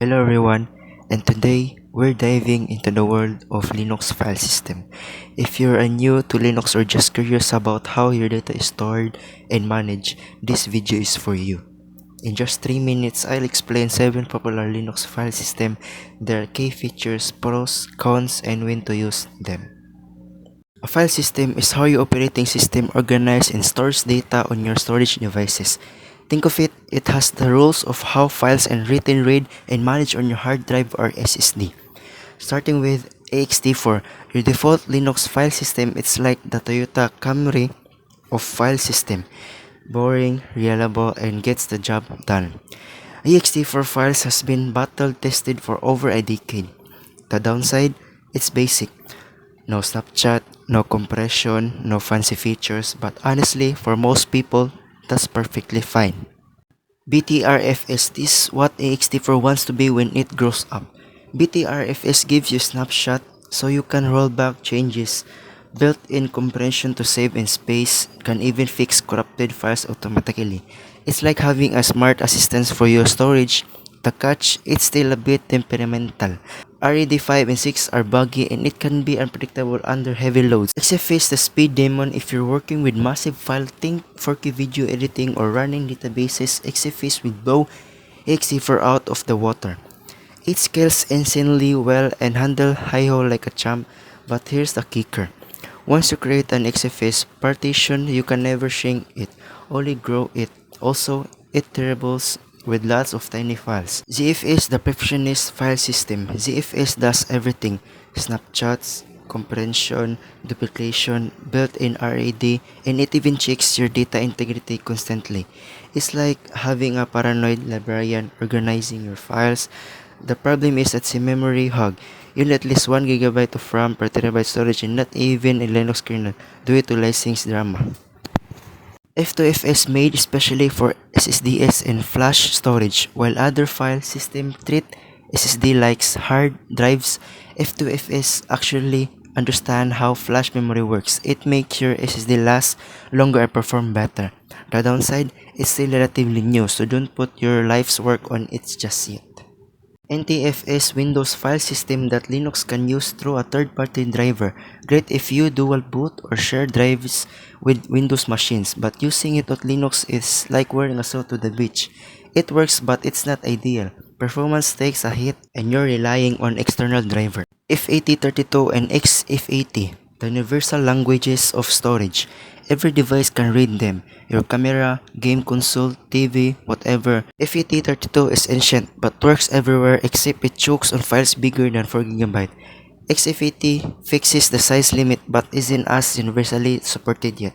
Hello everyone, and today we're diving into the world of Linux file system. If you're new to Linux or just curious about how your data is stored and managed, this video is for you. In just 3 minutes, I'll explain 7 popular Linux file system, their key features, pros, cons, and when to use them. A file system is how your operating system organizes and stores data on your storage devices. Think of it, it has the rules of how files are written, read, and managed on your hard drive or SSD. Starting with ext4, your default Linux file system, it's like the Toyota Camry of file system. Boring, reliable, and gets the job done. ext4 files has been battle tested for over a decade. The downside, it's basic. No Snapchat, no compression, no fancy features, but honestly, for most people, that's perfectly fine. BTRFS is what ext4 wants to be when it grows up. BTRFS gives you snapshot so you can roll back changes. Built-in compression to save in space, can even fix corrupted files automatically. It's like having a smart assistant for your storage. The catch, it's still a bit temperamental. RED 5 and 6 are buggy and it can be unpredictable under heavy loads. XFS is the speed demon if you're working with massive file, think 4K video editing or running databases. XFS will blow ext4 out of the water. It scales insanely well and handle hi-ho like a champ, but here's the kicker. Once you create an XFS partition, you can never shrink it, only grow it. Also, it terribles with lots of tiny files. ZFS, the perfectionist file system. ZFS does everything: snapshots, compression, duplication, built-in RAD, and it even checks your data integrity constantly. It's like having a paranoid librarian organizing your files. The problem is it's a memory hog. You need at least 1 gigabyte of RAM per terabyte storage and not even a Linux kernel due to license drama. F2FS made especially for SSDs and flash storage, while other file systems treat SSD like hard drives. F2FS actually understand how flash memory works. It makes your SSD last longer and perform better. The downside, it's still relatively new, so don't put your life's work on it just yet. NTFS Windows file system that Linux can use through a third-party driver. Great if you dual boot or share drives with Windows machines, but using it on Linux is like wearing a suit to the beach. It works, but it's not ideal. Performance takes a hit and you're relying on external driver. F8032 and XF80, the universal languages of storage. Every device can read them. Your camera, game console, TV, whatever. F8032 is ancient but works everywhere except it chokes on files bigger than 4GB. XF80 fixes the size limit but isn't as universally supported yet.